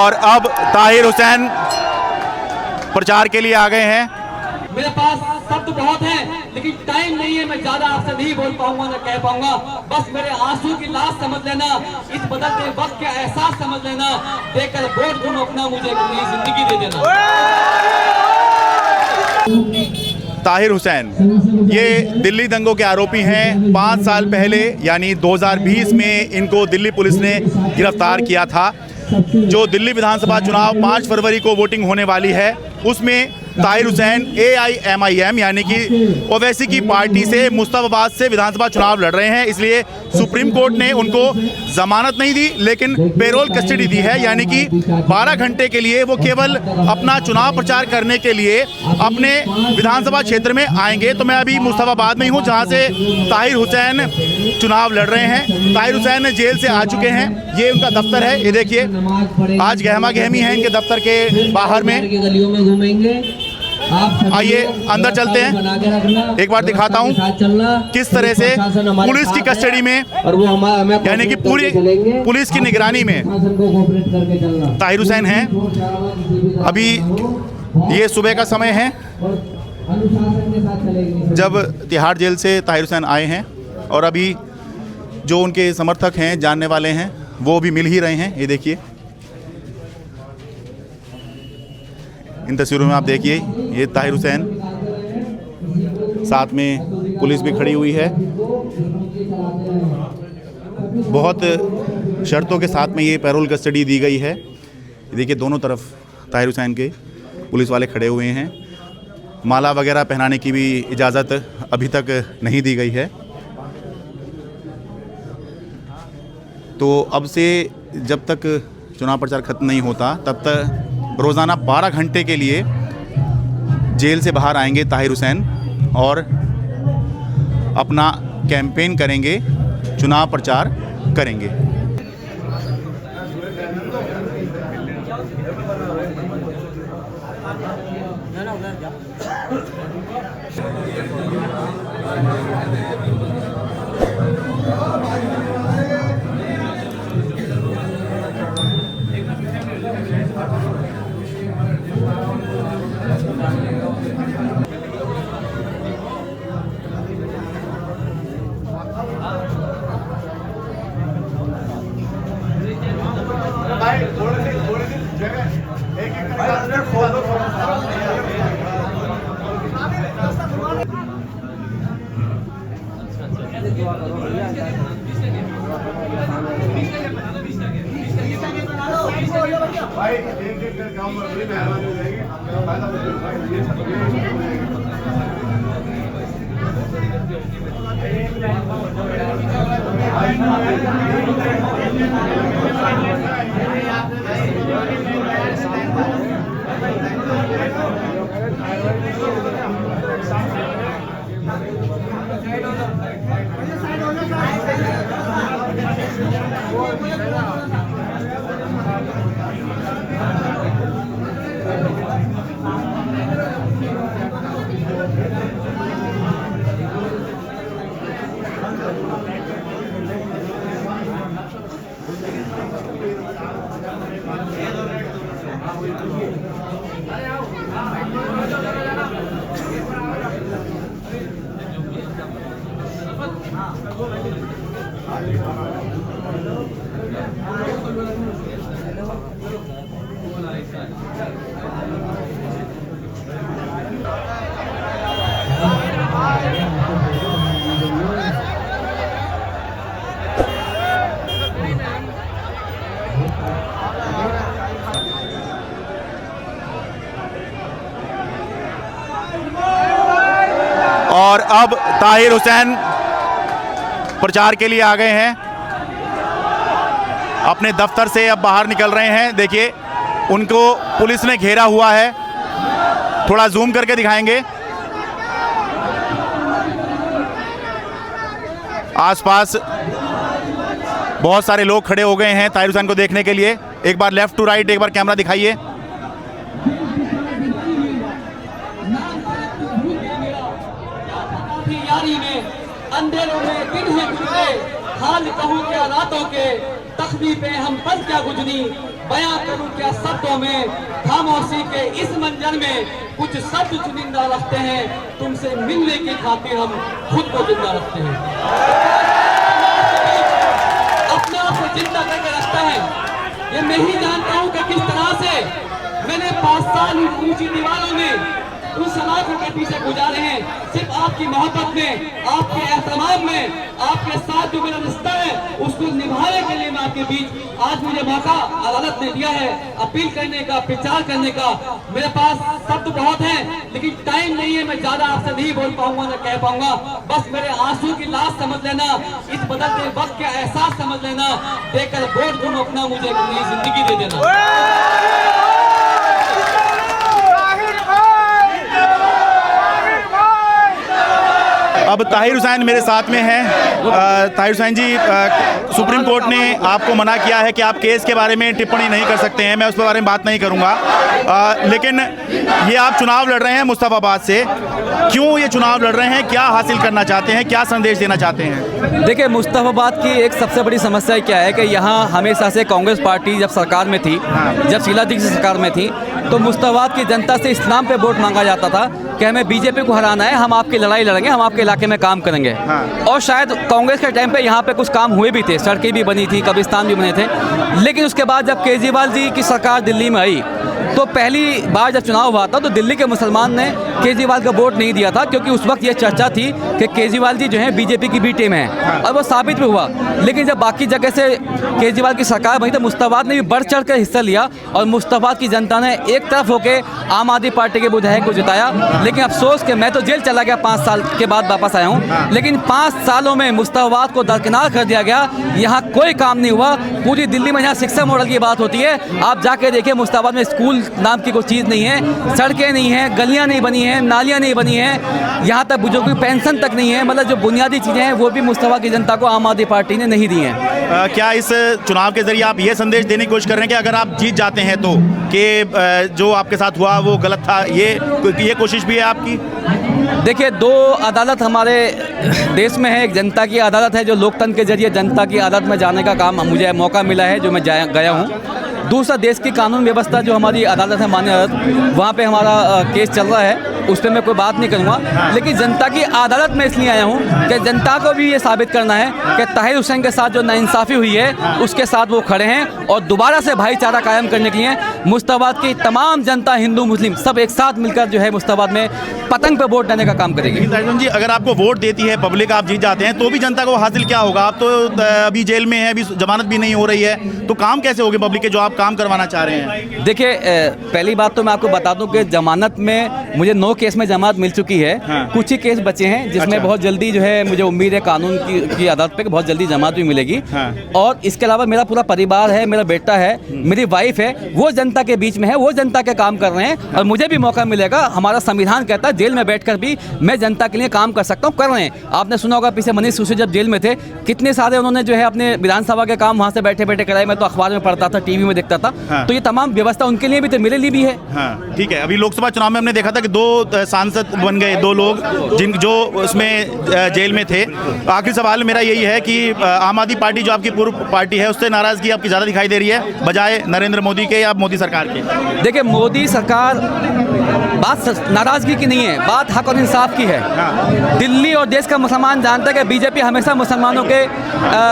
और अब ताहिर हुसैन प्रचार के लिए आ गए हैं। मेरे पास शब्द बहुत हैं, लेकिन टाइम नहीं है, मैं ज्यादा आपसे नहीं बोल पाऊंगा ना कह पाऊंगा। बस मेरे आंसू की लाश समझ लेना, इस बदलते वक्त के एहसास समझ लेना, देकर वोट तुम अपना मुझे एक नई जिंदगी दे देना। ताहिर हुसैन ये दिल्ली दंगों के आरोपी हैं। 5 साल पहले यानी 2020 में इनको दिल्ली पुलिस ने गिरफ्तार किया था। जो दिल्ली विधानसभा चुनाव 5 फरवरी को वोटिंग होने वाली है, उसमें ताहिर हुसैन AIMIM यानी कि ओवैसी की पार्टी से मुस्तफाबाद से विधानसभा चुनाव लड़ रहे हैं। इसलिए सुप्रीम कोर्ट ने उनको जमानत नहीं दी, लेकिन पेरोल कस्टडी दी है, यानी कि 12 घंटे के लिए वो केवल अपना चुनाव प्रचार करने के लिए अपने विधानसभा क्षेत्र में आएंगे। तो मैं अभी मुस्तफाबाद में ही हूँ, जहाँ से ताहिर हुसैन चुनाव लड़ रहे हैं। ताहिर हुसैन जेल से आ चुके हैं। ये उनका दफ्तर है, ये देखिए, आज गहमा गहमी है इनके दफ्तर के बाहर में। आइए अंदर चलते हैं, एक बार दिखाता हूँ किस तरह से पुलिस की कस्टडी में, यानी कि पूरी पुलिस की निगरानी में ताहिर हुसैन हैं। अभी ये सुबह का समय है जब तिहाड़ जेल से ताहिर हुसैन आए हैं, और अभी जो उनके समर्थक हैं, जानने वाले हैं, वो भी मिल ही रहे हैं। ये देखिए, इन तस्वीरों में आप देखिए, ये ताहिर हुसैन, साथ में पुलिस भी खड़ी हुई है। बहुत शर्तों के साथ में ये पैरोल कस्टडी दी गई है। देखिए, दोनों तरफ ताहिर हुसैन के पुलिस वाले खड़े हुए हैं। माला वगैरह पहनाने की भी इजाज़त अभी तक नहीं दी गई है। तो अब से जब तक चुनाव प्रचार खत्म नहीं होता, तब तक रोज़ाना 12 घंटे के लिए जेल से बाहर आएंगे ताहिर हुसैन और अपना कैंपेन करेंगे, चुनाव प्रचार करेंगे। भाई एक काम कर, बड़ी मेहरबानी हो जाएगी, आपका फायदा हो और अब ताहिर हुसैन प्रचार के लिए आ गए हैं। अपने दफ्तर से अब बाहर निकल रहे हैं। देखिए, उनको पुलिस ने घेरा हुआ है। थोड़ा जूम करके दिखाएंगे। आसपास बहुत सारे लोग खड़े हो गए हैं ताहिर हुसैन को देखने के लिए। एक बार लेफ्ट टू राइट, एक बार कैमरा दिखाइए। अंधेरों में दिन है गुजरे, हाल कहूँ क्या रातों के, तख्ती पे हम पर क्या गुजरी, बयां करूं क्या शब्दों में, खामोशी के इस मंजर में कुछ शब्द चुनिंदा रखते हैं, तुमसे मिलने की खातिर हम खुद को जिंदा रखते हैं। अपने आप को जिंदा करके रखता है, ये मैं ही जानता हूं कि किस तरह से मैंने 5 साल ऊंची दीवारों में उन सलाखों के पीछे गुजारे हैं, सिर्फ आपकी मोहब्बत में, आपके एहतराम में, आपके साथ जो मेरा रिश्ता है उसको निभाने के लिए मैं आपके बीच आज मुझे मौका अदालत ने दिया है अपील करने का, प्रचार करने का। मेरे पास शब्द बहुत हैं लेकिन टाइम नहीं है, मैं ज्यादा आपसे नहीं बोल पाऊंगा ना कह पाऊंगा। बस मेरे आंसू की लाश समझ लेना, इस बदलते वक्त के एहसास समझ लेना, देकर वोट तुम अपना मुझे एक नई जिंदगी दे देना। अब ताहिर हुसैन मेरे साथ में हैं। ताहिर हुसैन जी, सुप्रीम कोर्ट ने आपको मना किया है कि आप केस के बारे में टिप्पणी नहीं कर सकते हैं, मैं उस बारे में बात नहीं करूंगा, लेकिन ये आप चुनाव लड़ रहे हैं मुस्तफाबाद से, क्यों ये चुनाव लड़ रहे हैं, क्या हासिल करना चाहते हैं, क्या संदेश देना चाहते हैं? देखिए, मुस्तफाबाद की एक सबसे बड़ी समस्या क्या है कि यहाँ हमेशा से कांग्रेस पार्टी जब सरकार में थी, जब शीला दीक्षित सरकार में थी, तो मुस्तफाबाद की जनता से इस नाम पे वोट मांगा जाता था कि हमें बीजेपी को हराना है, हम आपकी लड़ाई लड़ेंगे, हम आपके इलाके में काम करेंगे। और शायद कांग्रेस के टाइम पे यहाँ पे कुछ काम हुए भी थे, सड़कें भी बनी थी, कब्रिस्तान भी बने थे, लेकिन उसके बाद जब केजरीवाल जी की सरकार दिल्ली में आई तो पहली बार जब चुनाव हुआ था तो दिल्ली के मुसलमान ने केजरीवाल का वोट नहीं दिया था, क्योंकि उस वक्त ये चर्चा थी कि केजरीवाल जी जो है बीजेपी की बी टीम है, और वो साबित भी हुआ। लेकिन जब बाकी जगह से केजरीवाल की सरकार बनी तो मुस्तफाबाद ने भी बढ़ चढ़ कर हिस्सा लिया और मुस्तफाबाद की जनता ने एक तरफ होकर आम आदमी पार्टी के विधायक को जिताया। लेकिन अफसोस कि मैं तो जेल चला गया, 5 साल के बाद वापस आया हूँ, लेकिन 5 सालों में मुस्तफाबाद को दरकिनार कर दिया गया, यहाँ कोई काम नहीं हुआ। पूरी दिल्ली में जहाँ शिक्षा मॉडल की बात होती है, आप जाके देखिए मुस्तफाबाद में स्कूल नाम की कोई चीज़ नहीं है, सड़कें नहीं हैं, गलियाँ नहीं बनी हैं, नालियाँ नहीं बनी हैं, यहाँ तक बुजुर्गों की पेंशन तक नहीं है, मतलब जो बुनियादी चीज़ें हैं वो भी मुस्तफाबाद की जनता को आम आदमी पार्टी ने नहीं दी हैं। क्या इस चुनाव के जरिए आप ये संदेश देने की कोशिश कर रहे हैं कि अगर आप जीत जाते हैं तो कि जो आपके साथ हुआ वो गलत था, ये कोशिश भी है आपकी? देखिए, 2 अदालत हमारे देश में है, एक जनता की अदालत है जो लोकतंत्र के जरिए जनता की अदालत में जाने का काम मुझे मौका मिला है, जो मैं गया हूँ। दूसरा, देश की कानून व्यवस्था जो हमारी अदालत है, माननीय अदालत, वहाँ पे हमारा केस चल रहा है, उस पर मैं कोई बात नहीं करूँगा। लेकिन जनता की अदालत में इसलिए आया हूँ कि जनता को भी ये साबित करना है कि ताहिर हुसैन के साथ जो नाइंसाफ़ी हुई है उसके साथ वो खड़े हैं और दोबारा से भाईचारा कायम करने के लिए मुस्तफाबाद की तमाम जनता, हिंदू मुस्लिम सब एक साथ मिलकर जो है मुस्तफाबाद में पतंग पे वोट देने का काम करेगी। ताहिर जी, अगर आपको वोट देती है पब्लिक, आप जीत जाते हैं, तो भी जनता को हासिल क्या होगा? आप तो अभी जेल में हैं, अभी जमानत भी नहीं हो रही है, तो काम कैसे होगे पब्लिक के जो आप काम करवाना चाह रहे हैं? देखिए, पहली बात तो मैं आपको बता दूं कि जमानत में मुझे 9 केस में जमानत मिल चुकी है। कुछ ही केस बचे हैं जिसमें बहुत जल्दी जो है मुझे उम्मीद है कानून की अदालत पे बहुत जल्दी जमानत भी मिलेगी। और इसके अलावा मेरा पूरा परिवार है, मेरा बेटा है, मेरी वाइफ है, वो जनता के बीच में है, वो जनता के काम कर रहे हैं और मुझे भी मौका मिलेगा। हमारा संविधान कहता है जेल में बैठकर भी मैं जनता के लिए काम कर सकता हूँ, कर रहे हैं। आपने सुना होगा पीछे मनीष सिसोदिया जब जेल में थे, कितने सारे उन्होंने जो है अपने विधानसभा के काम वहाँ से बैठे बैठे कराए। मैं तो अखबार में पढ़ता था, टीवी में देखता था। तो ये तमाम व्यवस्था उनके लिए भी तो मेरे लिए भी है। हाँ, ठीक है। अभी लोकसभा चुनाव में हमने देखा था कि 2 सांसद बन गए, 2 लोग जो उसमें जेल में थे। आखिरी सवाल मेरा यही है कि आम आदमी पार्टी जो आपकी पूर्व पार्टी है उससे नाराजगी आपकी ज़्यादा दिखाई दे रही है बजाय नरेंद्र मोदी के या मोदी सरकार के? देखिए, मोदी सरकार बात नाराजगी की नहीं है, बात हक और इंसाफ की है। दिल्ली और देश का मुसलमान जानता है कि बीजेपी हमेशा मुसलमानों के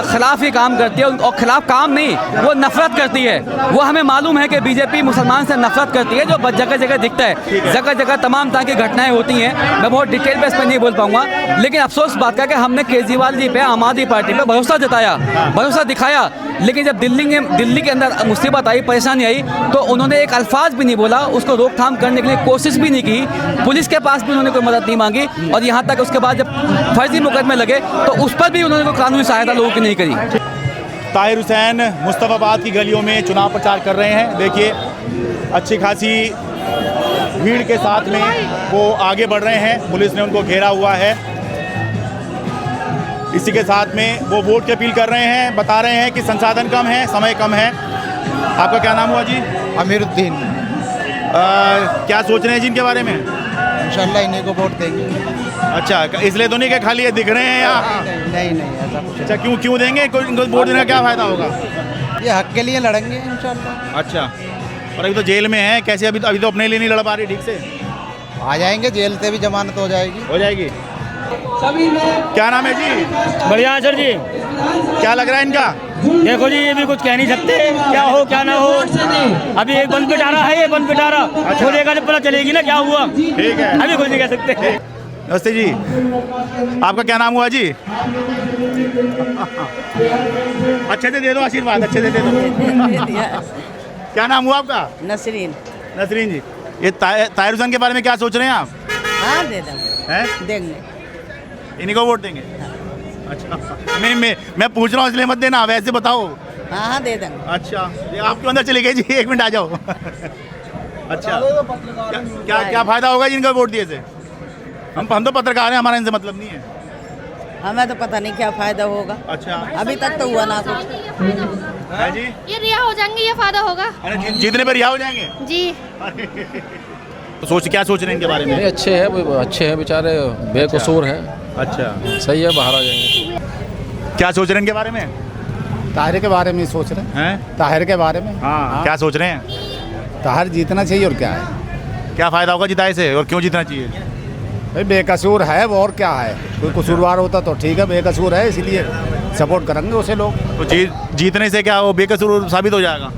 खिलाफ ही काम करती है, और खिलाफ काम नहीं, वो नफरत करती है। वो हमें मालूम है कि बीजेपी मुसलमान से नफरत करती है, जो जगह जगह दिखता है, जगह जगह तमाम तरह की घटनाएं होती हैं। मैं बहुत डिटेल पे इस पर नहीं बोल पाऊंगा, लेकिन अफसोस बात का कि हमने केजरीवाल जी पे, आम आदमी पार्टी पे भरोसा जताया, भरोसा दिखाया, लेकिन जब दिल्ली के अंदर मुसीबत आई, परेशानी आई, तो उन्होंने एक अल्फाज भी नहीं बोला, उसको रोकथाम करने के लिए कोशिश भी नहीं की, पुलिस के पास भी उन्होंने कोई मदद नहीं मांगी, और यहाँ तक उसके बाद जब फर्जी मुकदमे लगे तो उस पर भी उन्होंने कोई कानूनी सहायता लोगों की नहीं करी। ताहिर हुसैन मुस्तफाबाद की गलियों में चुनाव प्रचार कर रहे हैं। देखिए, अच्छी खासी भीड़ के साथ में वो आगे बढ़ रहे हैं, पुलिस ने उनको घेरा हुआ है। इसी के साथ में वो वोट की अपील कर रहे हैं, बता रहे हैं कि संसाधन कम है, समय कम है। आपका क्या नाम हुआ जी? अमीरुद्दीन। क्या सोच रहे हैं जी इनके बारे में? इंशाल्लाह इन्हीं को वोट देंगे। अच्छा, इसलिए तो नहीं कि खाली ये दिख रहे हैं या? नहीं ऐसा कुछ अच्छा, क्यों देंगे? इनको वोट देने का क्या फ़ायदा होगा? ये हक के लिए लड़ेंगे इंशाल्लाह। अच्छा, और अभी तो जेल में है, कैसे अभी तो अपने लिए नहीं लड़ पा रही ठीक से? आ जाएंगे, जेल से भी जमानत हो जाएगी। हो जाएगी। सभी लोग क्या नाम है जी? बढ़िया है सर जी। क्या लग रहा है इनका? देखो जी, ये भी कुछ कह नहीं सकते, क्या हो क्या ना हो। अभी एक बंद पिटारा है, ये बंद पिटारा छोड़ेगा जब पता चलेगी ना क्या हुआ। ठीक है, अभी कुछ नहीं कह सकते। नमस्ते जी, आपका क्या नाम हुआ जी? अच्छे से दे दो आशीर्वाद, अच्छे से दे दो। क्या नाम हुआ आपका? नसरीन। नसरीन जी, ये ताहिर हुसैन के बारे में क्या सोच रहे हैं आप? हाँ दे देंगे। हैं? देंगे। इन्हीं को वोट देंगे? अच्छा, मैं पूछ रहा हूँ इसलिए मत देना, वैसे बताओ। हाँ हाँ दे देंगे। अच्छा, ये आपके अंदर चली गई जी, 1 मिनट आ जाओ। अच्छा, क्या क्या फायदा होगा जी इनका वोट दिए से? हम तो पत्रकार हैं, हमारा इनसे मतलब नहीं है। हमें तो पता नहीं क्या फायदा होगा। अच्छा, अभी तक तो हुआ ना कुछ। है जी? ये रिहा हो जाएंगे, ये फायदा होगा। अरे जीतने पर रिहा हो जाएंगे? जी। तो क्या सोच रहे हैं इनके बारे में? नहीं, अच्छे हैं बेचारे, बेकसूर हैं। अच्छा, सही है, बाहर आ जाएंगे। क्या सोच रहे हैं इनके बारे में? ताहिर के बारे में सोच रहे हैं। हैं? ताहिर के बारे में हाँ, क्या सोच रहे हैं? ताहिर जीतना चाहिए और क्या है। क्या फायदा होगा जिताए से, और क्यों जीतना चाहिए? भाई बेकसूर है वो, और क्या है। कोई कसूरवार होता तो ठीक है, बेकसूर है इसलिए सपोर्ट करेंगे उसे लोग। तो जीतने से क्या वो बेकसूर साबित हो जाएगा?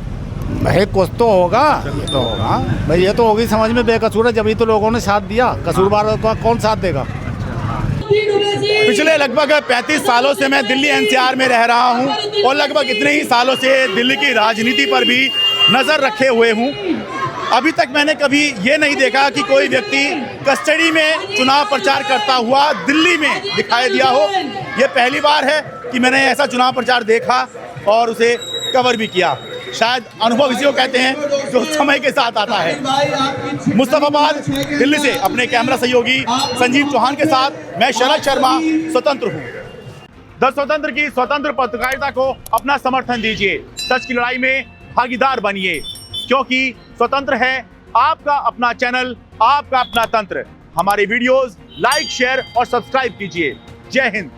भाई कुछ तो होगा, ये तो होगा भाई, ये तो होगी समझ में। बेकसूर है, जब ही तो लोगों ने साथ दिया। कसूरवार का कौन साथ देगा? पिछले लगभग 35 सालों से मैं दिल्ली एनसीआर में रह रहा हूं और लगभग इतने ही सालों से दिल्ली की राजनीति पर भी नज़र रखे हुए हूं। अभी तक मैंने कभी ये नहीं देखा कि कोई व्यक्ति कस्टडी में चुनाव प्रचार करता हुआ दिल्ली में दिखाई दिया हो। ये पहली बार है कि मैंने ऐसा चुनाव प्रचार देखा और उसे कवर भी किया। शायद अनुभव इसी को कहते हैं जो समय के साथ आता है। मुस्तफाबाद दिल्ली से अपने कैमरा सहयोगी संजीव चौहान के साथ मैं शरद शर्मा स्वतंत्र हूँ। द स्वतंत्र की स्वतंत्र पत्रकारिता को अपना समर्थन दीजिए, सच की लड़ाई में भागीदार बनिए, क्योंकि स्वतंत्र है आपका अपना चैनल, आपका अपना तंत्र। हमारे वीडियोस लाइक, शेयर और सब्सक्राइब कीजिए। जय हिंद।